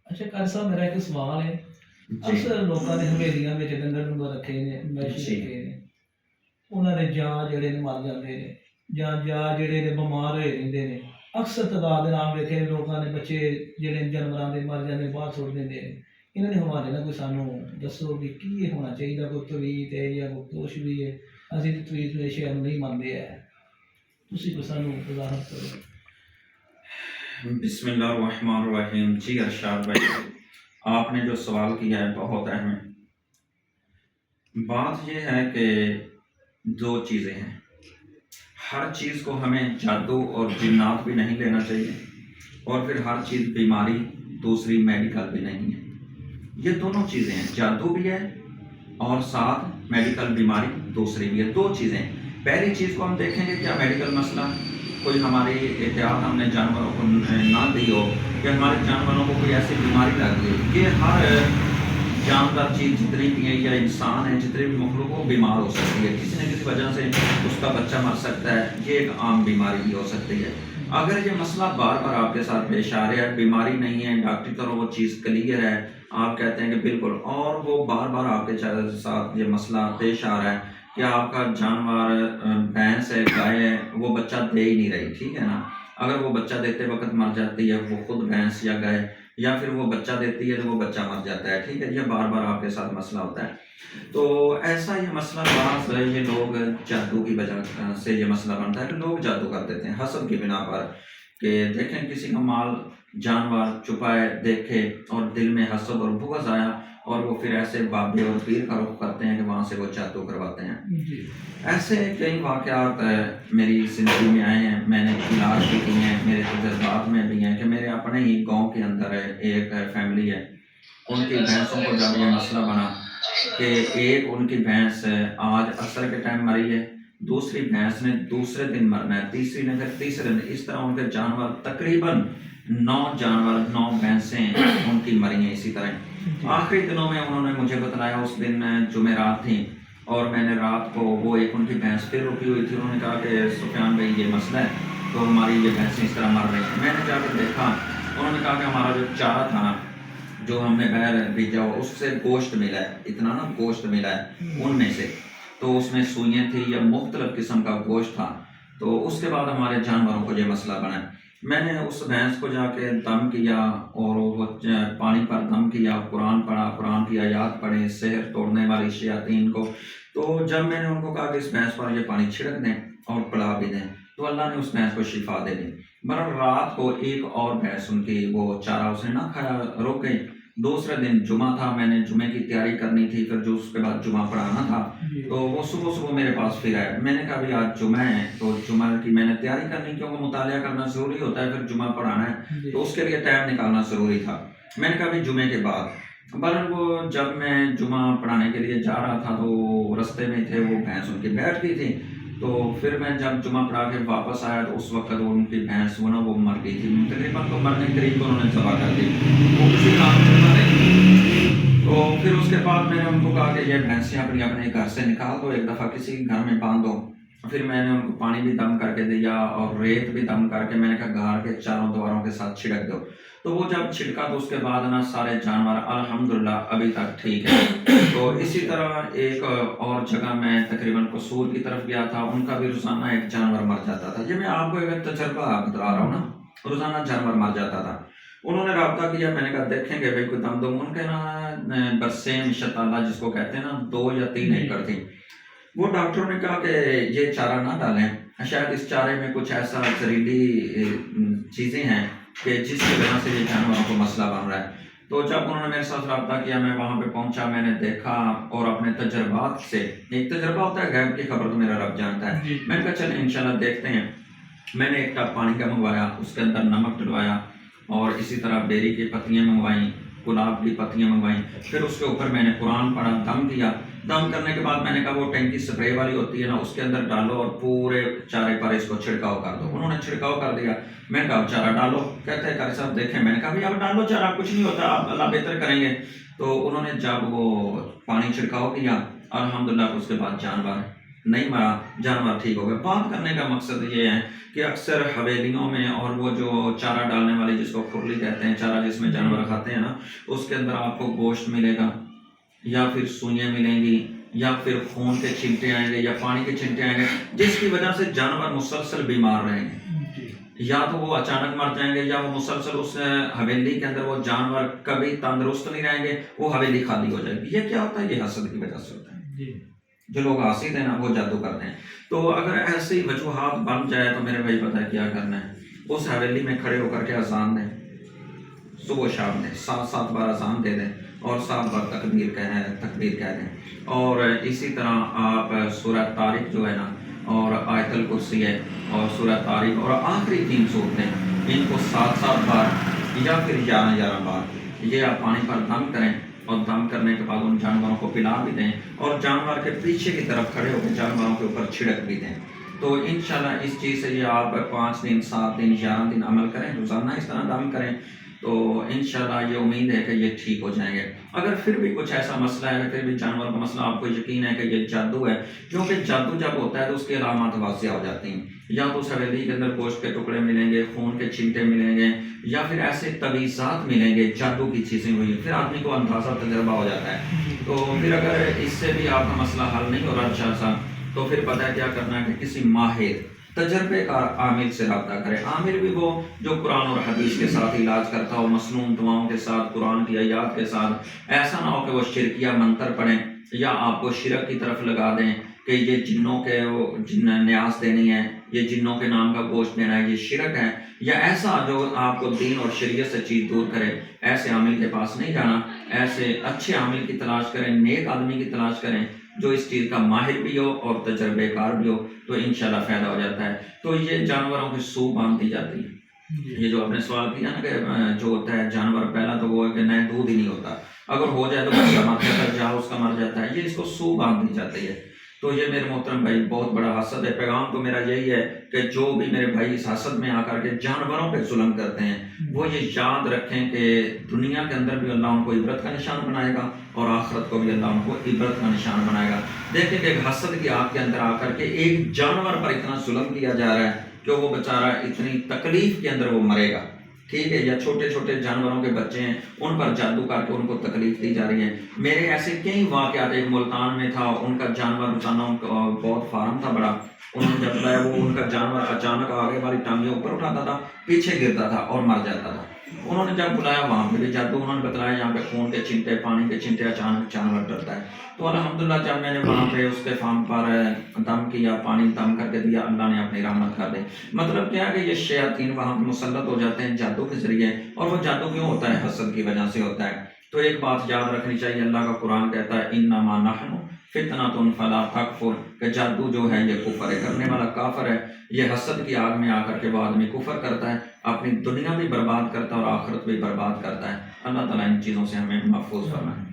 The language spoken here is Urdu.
اچھا قاری صاحب میرا ایک سوال ہے جی اکثر لوگوں نے حویلیاں میں ڈنگر رکھے نے مویشی جی رکھے نے انہوں نے جا جڑے نے مر جاتے ہیں یا جا جڑے نے بیمار ہوئے رہتے ہیں اکثر تعداد نام ویکھے لوگوں نے بچے جڑے جانوراں دے مر جاندے باہر سٹ دے انہوں نے حوالے نہ کوئی سانو دسو بھی کی ہونا چاہیے کوئی تویت ہے یا کوئی کچھ بھی ہے اسی تویت مویشی نہیں منتے ہیں تسی کوئی سانو وضاحت کرو بسم اللہ الرحمن الرحیم۔ جی ارشاد بھائی، آپ نے جو سوال کیا ہے بہت اہم ہے۔ بات یہ ہے کہ دو چیزیں ہیں، ہر چیز کو ہمیں جادو اور جنات بھی نہیں لینا چاہیے، اور پھر ہر چیز بیماری دوسری میڈیکل بھی نہیں ہے۔ یہ دونوں چیزیں ہیں، جادو بھی ہے اور ساتھ میڈیکل بیماری دوسری بھی ہے، دو چیزیں۔ پہلی چیز کو ہم دیکھیں گے کیا میڈیکل مسئلہ کوئی ہماری احتیاط ہم نے جانوروں کو نہ دی ہو کہ ہمارے جانوروں کو کوئی ایسی بیماری لگ گئی۔ یہ ہر جاندار چیز جتنی بھی ہے یا انسان ہے جتنے بھی مخلوق وہ بیمار ہو سکتی ہے، کسی نہ کسی وجہ سے اس کا بچہ مر سکتا ہے، یہ ایک عام بیماری بھی ہو سکتی ہے۔ اگر یہ مسئلہ بار بار آپ کے ساتھ پیش آ رہا ہے، بیماری نہیں ہے، ڈاکٹری طور وہ چیز کلیئر ہے، آپ کہتے ہیں کہ بالکل، اور وہ بار بار آپ کے ساتھ یہ مسئلہ پیش آ رہا ہے کہ آپ کا جانور بھینس ہے، گائے ہے، وہ بچہ دے ہی نہیں رہی، ٹھیک ہے نا، اگر وہ بچہ دیتے وقت مر جاتی ہے وہ خود بھینس یا گائے، یا پھر وہ بچہ دیتی ہے تو وہ بچہ مر جاتا ہے، ٹھیک ہے، یہ بار بار آپ کے ساتھ مسئلہ ہوتا ہے۔ تو ایسا یہ مسئلہ بعض یہ لوگ جادو کی وجہ سے یہ مسئلہ بنتا ہے کہ لوگ جادو کر دیتے ہیں حسد کی بنا پر، کہ دیکھیں کسی کا مال جانور چھپائے دیکھے اور دل میں حسد اور بغض آیا، اور وہ پھر ایسے بابے اور پیر کا رخ کرتے ہیں کہ وہاں سے وہ جادو کرواتے ہیں۔ ایسے کئی واقعات میری زندگی میں آئے ہیں، میں نے علاج بھی کیے ہیں، میرے تجربات میں بھی ہیں کہ میرے اپنے ہی گاؤں کے اندر ایک فیملی ہے، ان کی بھینسوں کو جب یہ مسئلہ بنا کہ ایک ان کی بھینس آج عصر کے ٹائم مری ہے، دوسری بھینس نے دوسرے دن مرنا ہے، تیسری نے پھر تیسرے دن، اس طرح ان کے جانور تقریباً 9 بھینسیں ان کی مری ہیں اسی طرح۔ آخری دنوں میں انہوں نے مجھے بتلایا، اس دن جمعرات تھی اور میں نے رات کو وہ ایک ان کی بھینس پھر رکی ہوئی تھی، انہوں نے کہا کہ سفیان بھائی یہ مسئلہ ہے، تو ہماری یہ بھینسیں اس طرح مر رہی ہیں۔ میں نے جا کر دیکھا، انہوں نے کہا کہ ہمارا جو چارہ تھا نا، جو ہم نے باہر بھیجا ہوا، اس سے گوشت ملا ہے، اتنا نا گوشت ملا ہے ان میں سے، تو اس میں سوئیاں تھیں یا مختلف قسم کا گوشت تھا، تو اس کے بعد ہمارے جانوروں کو یہ مسئلہ بنا۔ میں نے اس بھینس کو جا کے دم کیا اور وہ پانی پر دم کیا، قرآن پڑھا، قرآن کی آیات پڑھیں، سحر توڑنے والی شیاطین کو، تو جب میں نے ان کو کہا کہ اس بھینس پر یہ پانی چھڑک دیں اور پڑا بھی دیں، تو اللہ نے اس بھینس کو شفا دے دی۔ مگر رات کو ایک اور بھینس ان کی وہ چارہ اس نے نہ کھایا، رک گئی۔ دوسرے دن جمعہ تھا، میں نے جمعے کی تیاری کرنی تھی، پھر جو اس کے بعد جمعہ پڑھانا تھا، تو وہ صبح میرے پاس پھر آئے۔ میں نے کہا بھی آج جمعہ ہے تو جمعہ کی میں نے تیاری کرنی، کیونکہ مطالعہ کرنا ضروری ہوتا ہے، پھر جمعہ پڑھانا ہے تو اس کے لیے ٹائم نکالنا ضروری تھا۔ میں نے کہا بھی جمعے کے بعد، بہرحال وہ جب میں جمعہ پڑھانے کے لیے جا رہا تھا تو رستے میں تھے، وہ بھینس ان کی بیٹھ گئی تھی، تو پھر میں جب جمعہ پڑھا کے واپس آیا تو اس وقت ان کی بھینس وہ مر گئی تھی، تقریباً تو مرنے کے قریب انہوں نے ذبح کر دی، وہ کسی کام سے نہ رہی۔ تو پھر اس کے بعد میں نے ان کو کہا کہ یہ بھینسیں اپنے گھر سے نکال دو، ایک دفعہ کسی گھر میں باندھ دو۔ پھر میں نے ان کو پانی بھی دم کر کے دیا اور ریت بھی دم کر کے، میں نے کہا گھر کے چاروں دیواروں کے ساتھ چھڑک دو، تو وہ جب چھڑکا تو اس کے بعد نا سارے جانور الحمدللہ ابھی تک ٹھیک ہے۔ تو اسی طرح ایک اور جگہ میں تقریباً قصور کی طرف گیا تھا، ان کا بھی روزانہ ایک جانور مر جاتا تھا۔ یہ میں آپ کو ایک تجربہ بتا رہا ہوں نا، روزانہ جانور مر جاتا تھا۔ انہوں نے رابطہ کیا، میں نے کہا دیکھیں گے بھائی کوئی دم دم، ان کے نا برسیم شتالہ جس کو کہتے ہیں نا 2 یا 3 ایکڑ تھی۔ وہ ڈاکٹروں نے کہا کہ یہ چارہ نہ ڈالیں، شاید اس چارے میں کچھ ایسا زہریلی چیزیں ہیں کہ جس کی وجہ سے یہ جانوروں کو مسئلہ بن رہا ہے۔ تو جب انہوں نے میرے ساتھ رابطہ کیا، میں وہاں پہ پہنچا، میں نے دیکھا اور اپنے تجربات سے، ایک تجربہ ہوتا ہے غیب کی خبر تو میرا رب جانتا ہے، میں نے کہا چلیں انشاءاللہ دیکھتے ہیں۔ میں نے ایک ٹب پانی کا منگوایا، اس کے اندر نمک ڈلوایا اور اسی طرح بیری کی پتیاں منگوائیں، گلاب کی پتیاں منگوائیں، پھر اس کے اوپر میں نے قرآن پڑھا، دم کیا۔ دم کرنے کے بعد میں نے کہا وہ ٹینکی سپرے والی ہوتی ہے نا، اس کے اندر ڈالو اور پورے چارے پر اس کو چھڑکاؤ کر دو۔ انہوں نے چھڑکاؤ کر دیا، میں نے کہا چارہ ڈالو، کہتے ہیں قاری صاحب دیکھیں، میں نے کہا بھی اب ڈالو چارہ، کچھ نہیں ہوتا، آپ اللہ بہتر کریں گے۔ تو انہوں نے جب وہ پانی چھڑکاؤ کیا، الحمدللہ اس کے بعد جانور نہیں مرا، جانور ٹھیک ہو گئے۔ بات کرنے کا مقصد یہ ہے کہ اکثر حویلیوں میں اور وہ جو چارہ ڈالنے والی جس کو کھرلی کہتے ہیں، چارہ جس میں جانور کھاتے ہیں نا، اس کے اندر آپ کو گوشت ملے گا یا پھر سوئیاں ملیں گی یا پھر خون کے چھینٹے آئیں گے یا پانی کے چھینٹے آئیں گے، جس کی وجہ سے جانور مسلسل بیمار رہیں گے۔ یا تو وہ اچانک مر جائیں گے یا وہ مسلسل اس حویلی کے اندر وہ جانور کبھی تندرست نہیں رہیں گے، وہ حویلی خالی ہو جائے گی۔ یہ کیا ہوتا ہے؟ یہ حسد کی وجہ سے ہوتا ہے۔ جو لوگ حاسد ہیں نا، وہ جادو کرتے ہیں۔ تو اگر ایسی وجوہات بن جائے تو میرے بھائی پتہ ہے کیا کرنا ہے؟ اس حویلی میں کھڑے ہو کر کے اذان دیں، صبح و شام دیں، 7 بار اذان دے دیں اور 7 بار تکبیر کہہ دیں۔ اور اسی طرح آپ سورہ طارق جو ہے نا اور آیت الکرسی ہے اور سورہ طارق اور آخری 3 سورتیں، ان کو 7 بار یا پھر 11 بار یہ آپ پانی پر دم کریں، اور دم کرنے کے بعد ان جانوروں کو پلا بھی دیں اور جانور کے پیچھے کی طرف کھڑے ہو کے جانوروں کے اوپر چھڑک بھی دیں۔ تو انشاءاللہ اس چیز سے یہ آپ 5 دن 7 دن 11 دن عمل کریں، روزانہ اس طرح دم کریں، تو انشاءاللہ یہ امید ہے کہ یہ ٹھیک ہو جائیں گے۔ اگر پھر بھی کچھ ایسا مسئلہ ہے، پھر بھی جانور کا مسئلہ آپ کو یقین ہے کہ یہ جادو ہے، کیونکہ جادو جب ہوتا ہے تو اس کی علامات واضح ہو جاتی ہیں، یا تو اس حویلی کے اندر گوشت کے ٹکڑے ملیں گے، خون کے چھینٹے ملیں گے، یا پھر ایسے تویزات ملیں گے، جادو کی چیزیں ہوئی، پھر آدمی کو اندازہ تجربہ ہو جاتا ہے۔ تو پھر اگر اس سے بھی آپ کا مسئلہ حل نہیں ہو رہا اچھا سا، تو پھر پتہ ہے کیا کرنا ہے کہ کسی ماہر تجربے کار عامل سے رابطہ کریں۔ عامل بھی وہ جو قرآن اور حدیث کے ساتھ علاج کرتا ہو، مسنون دعاؤں کے ساتھ، قرآن کی آیات کے ساتھ۔ ایسا نہ ہو کہ وہ شرکیہ منتر پڑھیں یا آپ کو شرک کی طرف لگا دیں کہ یہ جنوں کے جن نیاز دینی ہے، یہ جنوں کے نام کا گوشت دینا ہے، یہ شرک ہے، یا ایسا جو آپ کو دین اور شریعت سے چیز دور کرے۔ ایسے عامل کے پاس نہیں جانا، ایسے اچھے عامل کی تلاش کریں، نیک آدمی کی تلاش کریں جو اس چیز کا ماہر بھی ہو اور تجربے کار بھی ہو، تو انشاءاللہ فائدہ ہو جاتا ہے۔ تو یہ جانوروں کی سو باندھ دی جاتی ہے۔ یہ جو آپ نے سوال کیا نا کہ جو ہوتا ہے جانور، پہلا تو وہ ہے کہ نئے دودھ ہی نہیں ہوتا، اگر ہو جائے تو بچہ مر جاتا ہے، جہاں اس کا مر جاتا ہے، یہ اس کو سو باندھ دی جاتی ہے۔ تو یہ میرے محترم بھائی بہت بڑا حسد ہے۔ پیغام تو میرا یہی ہے کہ جو بھی میرے بھائی اس حسد میں آ کر کے جانوروں پہ ظلم کرتے ہیں، وہ یہ یاد رکھیں کہ دنیا کے اندر بھی اللہ ان کو عبرت کا نشان بنائے گا اور آخرت کو بھی اللہ ان کو عبرت کا نشان بنائے گا۔ دیکھیں کہ ایک حسد کی آگ کے اندر آ کر کے ایک جانور پر اتنا ظلم کیا جا رہا ہے کہ وہ بیچارہ اتنی تکلیف کے اندر وہ مرے گا، ٹھیک ہے؟ یا چھوٹے چھوٹے جانوروں کے بچے ہیں، ان پر جادو کر کے ان کو تکلیف دی جا رہی ہے۔ میرے ایسے کئی واقعات، ایک ملتان میں تھا، ان کا جانور بچانا، ان کا بہت فارم تھا بڑا، انہوں نے جب بتایا وہ ان کا جانور اچانک آگے والی ٹانگیں اوپر اٹھاتا تھا، پیچھے گرتا تھا اور مر جاتا تھا۔ انہوں نے جب بلایا وہاں پہ بھی جادو، انہوں نے بتلایا یہاں پہ خون کے چھینٹے، پانی کے چھینٹے، اچانک جانور ڈرتا ہے۔ تو الحمدللہ جب میں نے وہاں پہ اس کے فارم پر دم کیا، پانی دم کر کے دیا، اللہ نے اپنی رحمت کر دی۔ مطلب کیا ہے کہ یہ شیاطین وہاں پہ مسلط ہو جاتے ہیں جادو کے ذریعے، اور وہ جادو کیوں ہوتا ہے؟ حسد کی وجہ سے ہوتا ہے۔ تو ایک بات یاد رکھنی چاہیے، اللہ کا قرآن کہتا ہے انما نحن فتنۃ فلا تکفر، کہ جادو جو ہے یہ کفر ہے، کرنے والا کافر ہے۔ یہ حسد کی آگ میں آ کر کے وہ آدمی کفر کرتا ہے، اپنی دنیا بھی برباد کرتا ہے اور آخرت بھی برباد کرتا ہے۔ اللہ تعالیٰ ان چیزوں سے ہمیں محفوظ فرمائے۔